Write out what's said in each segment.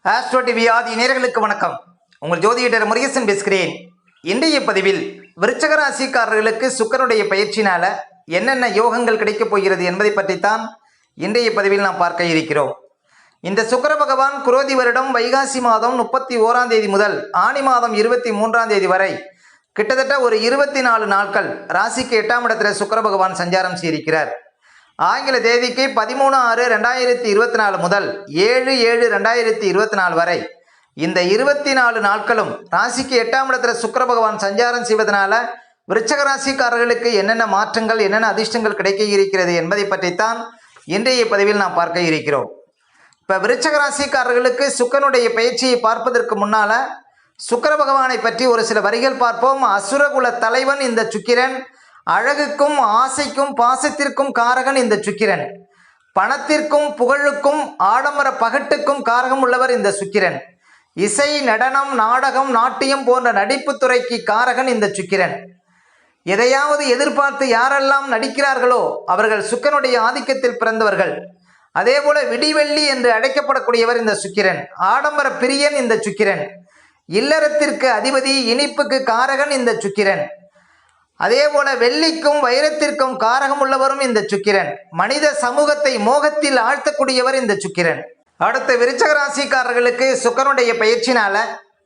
Astro TV ஆதி நேயர்களுக்கு வணக்கம். உங்கள் ஜோதிடர் முருகேசன் பேசுகிறேன். இன்றைய பதிவில் விருச்சக ராசிக்காரர்களுக்கு சுக்கிரனுடைய பயிற்சினால என்னென்ன யோகங்கள் கிடைக்கப் போகிறது என்பதை பற்றித்தான் இன்றைய பதிவில் நாம் பார்க்க இருக்கிறோம். இந்த சுக்கிர பகவான் குரோதி வருடம் வைகாசி மாதம் 31ஆம் தேதி முதல் ஆனி மாதம் 23ஆம் தேதி வரை கிட்டத்தட்ட ஒரு 24 நாட்கள் ராசிக்கு 8ஆம் இடத்துல சுக்கிர பகவான் சஞ்சாரம் செய்திருக்கிறார். ஆங்கில தேதிக்கு 13/6/2024 முதல் 7/7/2024 வரை இந்த 24 நாட்களும் ராசிக்கு 8ஆம் இடத்துல சுக்கிர பகவான் சஞ்சாரம் செய்வதனால விருச்சக ராசிக்காரர்களுக்கு என்னென்ன மாற்றங்கள் என்னென்ன அதிர்ஷ்டங்கள் கிடைக்க இருக்கிறது என்பதை பற்றித்தான் இன்றைய பதிவில் நாம் பார்க்க இருக்கிறோம். இப்போ விருச்சக ராசிக்காரர்களுக்கு சுக்கிரனுடைய பயிற்சியை பார்ப்பதற்கு முன்னால சுக்கிர பகவானை பற்றி ஒரு சில வரிகள் பார்ப்போம். அசுரகுல தலைவன் இந்த சுக்கிரன், அழகுக்கும் ஆசைக்கும் பாசத்திற்கும் காரகன் இந்த சுக்கிரன், பணத்திற்கும் புகழுக்கும் ஆடம்பர பகட்டுக்கும் காரகம் உள்ளவர் இந்த சுக்கிரன், இசை நடனம் நாடகம் நாட்டியம் போன்ற நடிப்பு துறைக்கு காரகன் இந்த சுக்கிரன். எதையாவது எதிர்பார்த்து யாரெல்லாம் நடிக்கிறார்களோ அவர்கள் சுக்கிரனுடைய ஆதிக்கத்தில் பிறந்தவர்கள். அதே போல விடிவெள்ளி என்று அழைக்கப்படக்கூடியவர் இந்த சுக்கிரன், ஆடம்பர பிரியன் இந்த சுக்கிரன், இல்லறத்திற்கு அதிபதி இனிப்புக்கு காரகன் இந்த சுக்கிரன். அதே போல வெள்ளிக்கும் வைரத்திற்கும் காரகம் உள்ளவரும் இந்த சுக்கிரன், மனித சமூகத்தை மோகத்தில் ஆழ்த்தக்கூடியவர் இந்த சுக்கிரன். அடுத்த விருச்சக ராசிக்காரர்களுக்கு சுக்கிரனுடைய பயிற்சினால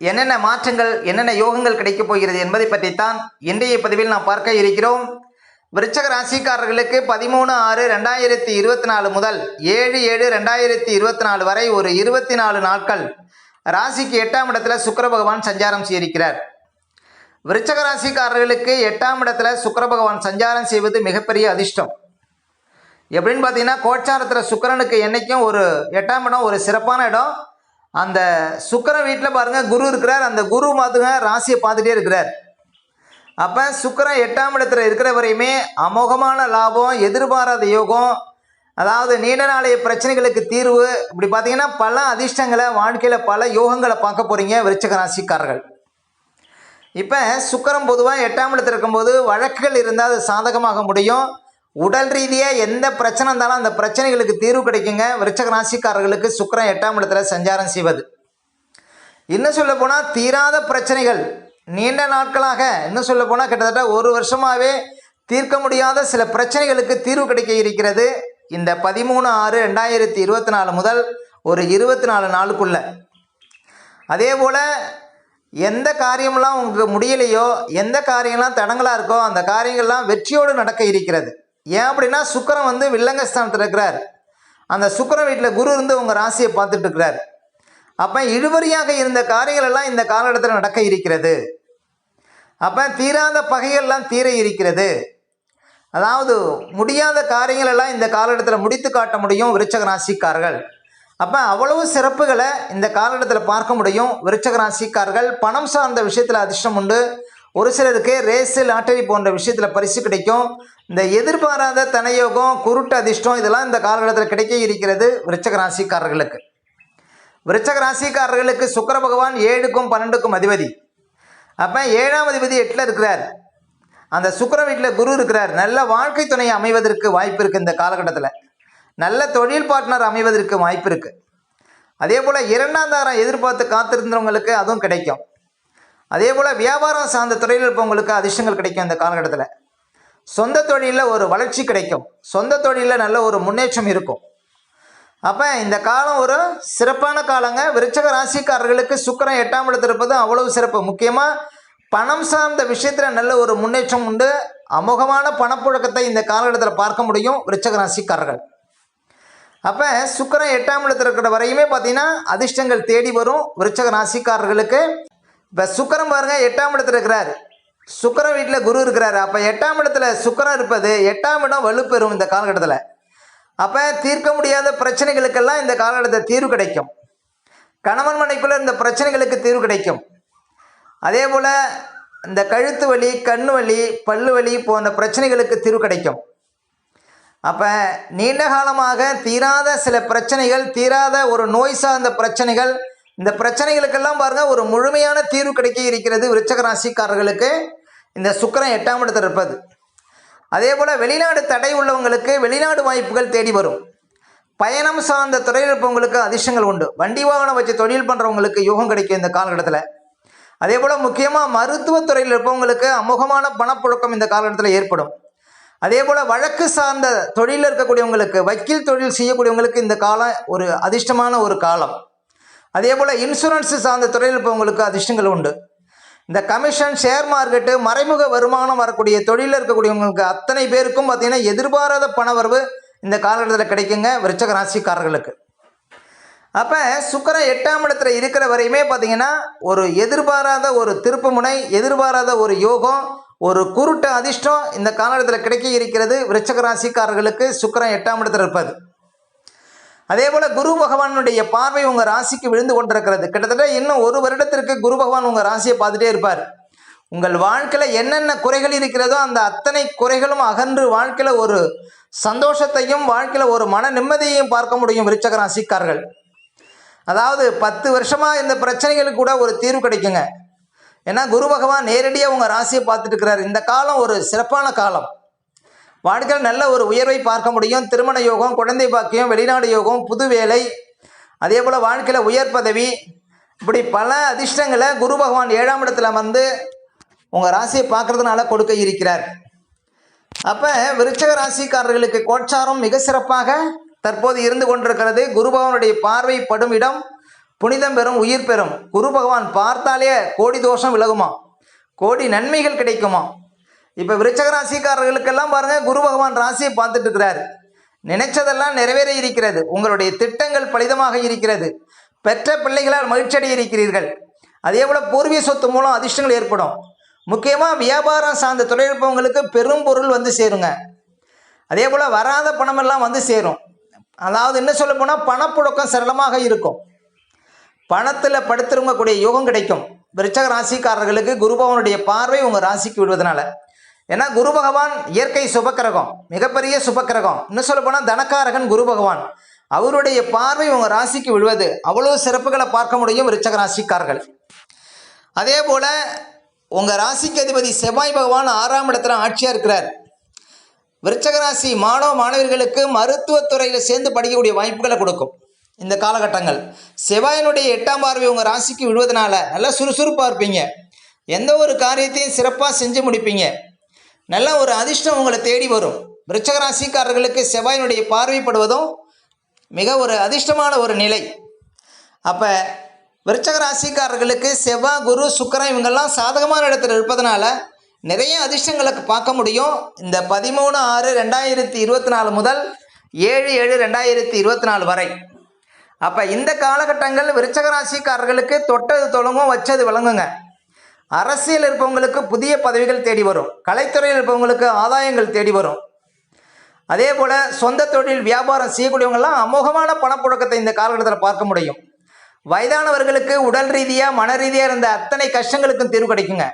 என்னென்ன மாற்றங்கள் என்னென்ன யோகங்கள் கிடைக்கப் போகிறது என்பதை பற்றித்தான் இன்றைய பதிவில் நாம் பார்க்க இருக்கிறோம். விருச்சக ராசிக்காரர்களுக்கு 13/6/2024 முதல் 7/7/2024 வரை ஒரு 24 நாட்கள் ராசிக்கு 8ஆம் இடத்துல சுக்கிர பகவான் சஞ்சாரம் செய்திருக்கிறார். விருச்சக ராசிக்காரர்களுக்கு 8ஆம் இடத்துல சுக்கிர பகவான் சஞ்சாரம் செய்வது மிகப்பெரிய அதிர்ஷ்டம். எப்படின்னு பார்த்தீங்கன்னா, கோச்சாரத்தில் சுக்கிரனுக்கு என்றைக்கும் ஒரு 8ஆம் இடம் ஒரு சிறப்பான இடம். அந்த சுக்கிர வீட்டில் பாருங்கள் குரு இருக்கிறார். அந்த குரு பார்த்துங்க ராசியை பார்த்துட்டே இருக்கிறார். அப்போ சுக்கிரன் 8ஆம் இடத்துல இருக்கிற வரையுமே அமோகமான லாபம், எதிர்பாராத யோகம், அதாவது நீண்ட நாளைய பிரச்சனைகளுக்கு தீர்வு, இப்படி பார்த்தீங்கன்னா பல அதிர்ஷ்டங்களை வாழ்க்கையில் பல யோகங்களை பார்க்க போகிறீங்க விருச்சக ராசிக்காரர்கள். இப்போ சுக்கிரன் பொதுவாக 8ஆம் இடத்துல இருக்கும்போது வழக்குகள் இருந்தால் அது சாதகமாக முடியும். உடல் ரீதியாக எந்த பிரச்சனை இருந்தாலும் அந்த பிரச்சனைகளுக்கு தீர்வு கிடைக்குங்க விருச்சக ராசிக்காரர்களுக்கு சுக்கிரன் 8ஆம் இடத்துல சஞ்சாரம் செய்வது. இன்னும் சொல்ல போனால் தீராத பிரச்சனைகள் நீண்ட நாட்களாக, இன்னும் சொல்ல போனால் கிட்டத்தட்ட ஒரு வருஷமாகவே தீர்க்க முடியாத சில பிரச்சனைகளுக்கு தீர்வு கிடைக்க இருக்கிறது இந்த 13/6/2024 முதல் ஒரு 24 நாளுக்குள்ள. அதே போல் எந்த காரியமெல்லாம் உங்களுக்கு முடியலையோ, எந்த காரியம்லாம் தடங்களாக இருக்கோ அந்த காரியங்கள்லாம் வெற்றியோடு நடக்க இருக்கிறது. ஏன் அப்படின்னா சுக்கிரன் வில்லங்கஸ்தானத்தில் இருக்கிறார். அந்த சுக்கிரன் வீட்டில் குரு இருந்து உங்கள் ராசியை பார்த்துட்டு இருக்கிறார். அப்போ இழுபறியாக இருந்த காரியங்கள் எல்லாம் இந்த காலகட்டத்தில் நடக்க இருக்கிறது. அப்போ தீராத பகைகள்லாம் தீர இருக்கிறது. அதாவது முடியாத காரியங்கள் எல்லாம் இந்த காலகட்டத்தில் முடித்து காட்ட முடியும் விருச்சக ராசிக்காரர்கள். அப்போ அவ்வளவு சிறப்புகளை இந்த காலகட்டத்தில் பார்க்க முடியும் விருச்சக ராசிக்காரர்கள். பணம் சார்ந்த விஷயத்தில் அதிர்ஷ்டம் உண்டு. ஒரு சிலருக்கு ரேஸு லாட்டரி போன்ற விஷயத்தில் பரிசு கிடைக்கும். இந்த எதிர்பாராத தனயோகம் குருட்டு அதிர்ஷ்டம் இதெல்லாம் இந்த காலகட்டத்தில் கிடைக்க இருக்கிறது விருச்சக ராசிக்காரர்களுக்கு. விருச்சக ராசிக்காரர்களுக்கு சுக்கிர பகவான் 7க்கும் 12க்கும் அதிபதி. அப்போ 7ஆம் அதிபதி 8ல் இருக்கிறார். அந்த சுக்கிர வீட்டில் குரு இருக்கிறார். நல்ல வாழ்க்கை துணையை அமைவதற்கு வாய்ப்பு இருக்குது இந்த காலகட்டத்தில். நல்ல தொழில் பார்ட்னர் அமைவதற்கு வாய்ப்பு இருக்குது. அதே போல் 2ஆம் தாரம் எதிர்பார்த்து காத்திருந்தவங்களுக்கு அதுவும் கிடைக்கும். அதே போல் வியாபாரம் சார்ந்த துறையில் இருப்பவங்களுக்கு அதிர்ஷ்டங்கள் கிடைக்கும் இந்த காலகட்டத்தில். சொந்த தொழிலில் ஒரு வளர்ச்சி கிடைக்கும். சொந்த தொழிலில் நல்ல ஒரு முன்னேற்றம் இருக்கும். அப்போ இந்த காலம் ஒரு சிறப்பான காலங்க. விருச்சக ராசிக்காரர்களுக்கு சுக்கிரன் 8ஆம் இடத்தில் இருப்பது அவ்வளவு சிறப்பு. முக்கியமாக பணம் சார்ந்த விஷயத்தில் நல்ல ஒரு முன்னேற்றம் உண்டு. அமோகமான பணப்புழக்கத்தை இந்த காலகட்டத்தில் பார்க்க முடியும் விருச்சக ராசிக்காரர்கள். அப்போ சுக்கிரன் 8ஆம் இடத்துல இருக்கிற வரையுமே பார்த்தீங்கன்னா அதிர்ஷ்டங்கள் தேடி வரும் விருச்சக ராசிக்காரர்களுக்கு. இப்போ சுக்கிரன் பாருங்கள் 8ஆம் இடத்துல இருக்கிறார். சுக்கிரன் வீட்டில் குரு இருக்கிறார். அப்போ 8ஆம் இடத்துல சுக்கிரன் இருப்பது 8ஆம் இடம் வலுப்பெறும் இந்த காலகட்டத்தில். அப்போ தீர்க்க முடியாத பிரச்சனைகளுக்கெல்லாம் இந்த காலகட்டத்தில் தீர்வு கிடைக்கும். கணவன் மனைக்குள்ளே இந்த பிரச்சனைகளுக்கு தீர்வு கிடைக்கும். அதே போல் இந்த கழுத்து வலி, கண்ணு வலி, பல்லு வலி போன்ற பிரச்சனைகளுக்கு தீர்வு கிடைக்கும். அப்போ நீண்ட காலமாக தீராத சில பிரச்சனைகள், தீராத ஒரு நோய் சார்ந்த பிரச்சனைகள், இந்த பிரச்சனைகளுக்கெல்லாம் பாருங்கள் ஒரு முழுமையான தீர்வு கிடைக்க இருக்கிறது விருச்சக ராசிக்காரர்களுக்கு இந்த சுக்கிரன் 8ஆம் இடத்தில் இருப்பது. அதே போல் வெளிநாடு தடை உள்ளவங்களுக்கு வெளிநாடு வாய்ப்புகள் தேடி வரும். பயணம் சார்ந்த துறையில் இருப்பவங்களுக்கு அதிர்ஷ்டங்கள் உண்டு. வண்டி வாகனம் வச்சு தொழில் பண்ணுறவங்களுக்கு யோகம் கிடைக்கும் இந்த காலகட்டத்தில். அதே போல் முக்கியமாக மருத்துவத்துறையில் இருப்பவங்களுக்கு அமோகமான பணப்புழக்கம் இந்த காலகட்டத்தில் ஏற்படும். அதே போல் வழக்கு சார்ந்த தொழிலில் இருக்கக்கூடியவங்களுக்கு, வக்கீல் தொழில் செய்யக்கூடியவங்களுக்கு இந்த காலம் ஒரு அதிர்ஷ்டமான ஒரு காலம். அதே போல் இன்சூரன்ஸ் சார்ந்த துறையில் இருப்பவங்களுக்கு அதிர்ஷ்டங்கள் உண்டு. இந்த கமிஷன், ஷேர் மார்க்கெட்டு, மறைமுக வருமானம் வரக்கூடிய தொழிலில் இருக்கக்கூடியவங்களுக்கு அத்தனை பேருக்கும் பார்த்திங்கன்னா எதிர்பாராத பணவரவு இந்த காலகட்டத்தில் கிடைக்குங்க விருச்சக ராசிக்காரர்களுக்கு. அப்போ சுக்கிரன் 8ஆம் இடத்துல இருக்கிற வரையுமே பார்த்திங்கன்னா ஒரு எதிர்பாராத ஒரு திருப்புமுனை, எதிர்பாராத ஒரு யோகம், ஒரு குருட்டு அதிர்ஷ்டம் இந்த காலகட்டத்தில் கிடைக்க இருக்கிறது விருச்சக ராசிக்காரர்களுக்கு சுக்கிரன் 8ஆம் இடத்துல இருப்பது. அதே போல் குரு பகவானுடைய பார்வை உங்கள் ராசிக்கு விழுந்து கொண்டிருக்கிறது. கிட்டத்தட்ட இன்னும் ஒரு வருடத்திற்கு குரு பகவான் உங்கள் ராசியை பார்த்துட்டே இருப்பார். உங்கள் வாழ்க்கையில் என்னென்ன குறைகள் இருக்கிறதோ அந்த அத்தனை குறைகளும் அகன்று வாழ்க்கையில் ஒரு சந்தோஷத்தையும் வாழ்க்கையில் ஒரு மன நிம்மதியையும் பார்க்க முடியும் விருச்சக ராசிக்காரர்கள். அதாவது 10 வருஷமாக இந்த பிரச்சனைகளுக்கு கூட ஒரு தீர்வு கிடைக்குங்க. ஏன்னா குரு பகவான் நேரடியாக உங்கள் ராசியை பார்த்துட்டு இருக்கிறார். இந்த காலம் ஒரு சிறப்பான காலம். வாழ்க்கையில் நல்ல ஒரு உயர்வை பார்க்க முடியும். திருமண யோகம், குழந்தை பாக்கியம், வெளிநாடு யோகம், புது வேலை, அதே போல் வாழ்க்கையில் உயர் பதவி, இப்படி பல அதிர்ஷ்டங்களை குரு பகவான் 7ஆம் இடத்துல வந்து உங்கள் ராசியை பார்க்கறதுனால கொடுக்க இருக்கிறார். அப்போ விருச்சக ராசிக்காரர்களுக்கு கோட்சாரம் மிக சிறப்பாக தற்போது இருந்து கொண்டிருக்கிறது. குரு பகவானுடைய பார்வை படும் இடம் புனிதம் பெறும், உயிர் பெறும். குரு பகவான் பார்த்தாலே கோடி தோஷம் விலகுமா, கோடி நன்மைகள் கிடைக்குமா. இப்போ விருச்சக ராசிக்காரர்களுக்கெல்லாம் பாருங்கள், குரு பகவான் ராசியை பார்த்துட்டு இருக்கிறார். நினைச்சதெல்லாம் நிறைவேற இருக்கிறது. உங்களுடைய திட்டங்கள் பலிதமாக இருக்கிறது. பெற்ற பிள்ளைகளால் மகிழ்ச்சி அடைய இருக்கிறீர்கள். அதே போல் பூர்வீக சொத்து மூலம் அதிர்ஷ்டங்கள் ஏற்படும். முக்கியமாக வியாபாரம் சார்ந்த தொழில்நுட்பங்களுக்கு பெரும் பொருள் வந்து சேருங்க. அதே போல் வராத பணமெல்லாம் வந்து சேரும். அதாவது என்ன சொல்ல போனால் பணப்புழக்கம் சரளமாக இருக்கும். பணத்தில் படுத்திருங்கக்கூடிய யோகம் கிடைக்கும் விருச்சக ராசிக்காரர்களுக்கு குரு பகவானுடைய பார்வை உங்கள் ராசிக்கு விடுவதனால. ஏன்னா குரு பகவான் இயற்கை சுபக்கிரகம், மிகப்பெரிய சுபக்கிரகம். இன்னும் சொல்ல போனால் தனக்காரகன் குரு பகவான். அவருடைய பார்வை உங்கள் ராசிக்கு விழுவது அவ்வளோ சிறப்புகளை பார்க்க முடியும் விருச்சக ராசிக்காரர்கள். அதே போல் உங்கள் ராசிக்கு அதிபதி செவ்வாய் பகவான் 6ஆம் இடத்துல ஆட்சியாக இருக்கிறார். விருச்சக ராசி மாணவ மாணவர்களுக்கு மருத்துவத்துறையில் சேர்ந்து படிக்கக்கூடிய வாய்ப்புகளை கொடுக்கும் இந்த காலகட்டங்கள். செவ்வாயினுடைய 8ஆம் பார்வை உங்கள் ராசிக்கு விழுவதனால நல்லா சுறுசுறுப்பாக இருப்பீங்க. எந்த ஒரு காரியத்தையும் சிறப்பாக செஞ்சு முடிப்பீங்க. நல்ல ஒரு அதிர்ஷ்டம் உங்களை தேடி வரும். விருச்சக ராசிக்காரர்களுக்கு செவ்வாயினுடைய பார்வைப்படுவதும் மிக ஒரு அதிர்ஷ்டமான ஒரு நிலை. அப்போ விருச்சக ராசிக்காரர்களுக்கு செவ்வாய், குரு, சுக்கிரன் இவங்கெல்லாம் சாதகமான இடத்துல இருப்பதனால நிறைய அதிர்ஷ்டங்களுக்கு பார்க்க முடியும். இந்த 13/6/2024 முதல் 7/7/2024 வரை. அப்போ இந்த காலகட்டங்கள் விருச்சக ராசிக்காரர்களுக்கு தொட்டது தொடங்கும், வச்சது விளங்குங்க. அரசியல் இருப்பவங்களுக்கு புதிய பதவிகள் தேடி வரும். கலைத்துறையில் இருப்பவங்களுக்கு ஆதாயங்கள் தேடி வரும். அதே போல் சொந்த தொழில் வியாபாரம் செய்யக்கூடியவங்கெல்லாம் அமோகமான பணப்புழக்கத்தை இந்த காலகட்டத்தில் பார்க்க முடியும். வயதானவர்களுக்கு உடல் ரீதியாக மன ரீதியாக இருந்த அத்தனை கஷ்டங்களுக்கும் தீர்வு கிடைக்குங்க.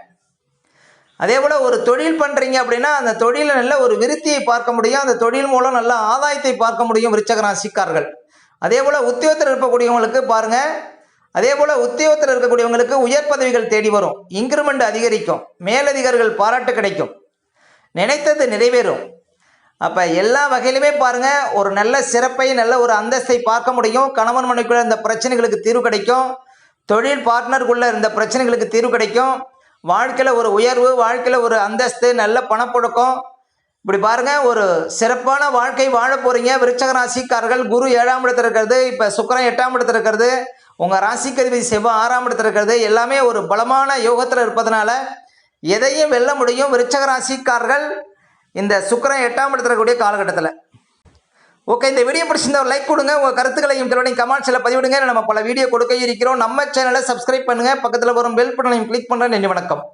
அதே போல் ஒரு தொழில் பண்ணுறீங்க அப்படின்னா அந்த தொழிலில் நல்ல ஒரு விருத்தியை பார்க்க முடியும். அந்த தொழில் மூலம் நல்ல ஆதாயத்தை பார்க்க முடியும் விருச்சக ராசிக்காரர்கள். அதே போல் உத்தியோகத்தில் இருக்கக்கூடியவங்களுக்கு பாருங்கள், அதே போல் உத்தியோகத்தில் இருக்கக்கூடியவங்களுக்கு உயர் பதவிகள் தேடி வரும். இன்க்ரிமெண்ட் அதிகரிக்கும். மேலதிகாரிகள் பாராட்டு கிடைக்கும். நினைத்தது நிறைவேறும். அப்போ எல்லா வகையிலுமே பாருங்கள் ஒரு நல்ல சிறப்பை, நல்ல ஒரு அந்தஸ்தை பார்க்க முடியும். கணவன் மனைவிக்குள்ள இந்த பிரச்சனைகளுக்கு தீர்வு கிடைக்கும். தொழில் பார்ட்னருக்குள்ள இருந்த பிரச்சனைகளுக்கு தீர்வு கிடைக்கும். வாழ்க்கையில் ஒரு உயர்வு, வாழ்க்கையில் ஒரு அந்தஸ்து, நல்ல பணப்புழக்கம், இப்படி பாருங்கள் ஒரு சிறப்பான வாழ்க்கை வாழ போகிறீங்க விருச்சக ராசிக்காரர்கள். குரு 7ஆம் இடத்துல இருக்கிறது, இப்போ சுக்கிரன் 8ஆம் இடத்துல இருக்கிறது, உங்கள் ராசிக்கு அதிபதி செவ்வாய் 6ஆம் இடத்துல இருக்கிறது. எல்லாமே ஒரு பலமான யோகத்தில் இருப்பதனால எதையும் வெல்ல முடியும் விருச்சக ராசிக்காரர்கள் இந்த சுக்கிரன் 8ஆம் இடத்துல இருக்கக்கூடிய காலகட்டத்தில். ஓகே, இந்த வீடியோ பிடிச்சிருந்தா ஒரு லைக் கொடுங்க. உங்கள் கருத்துக்களையும் திறனையும் கமெண்ட்ஸில் பதிவிடுங்க. நம்ம பல வீடியோ கொடுக்க இருக்கிறோம். நம்ம சேனலை சப்ஸ்கிரைப் பண்ணுங்கள். பக்கத்தில் வரும் பெல் பட்டனையும் கிளிக் பண்ணுறேன். நன்றி, வணக்கம்.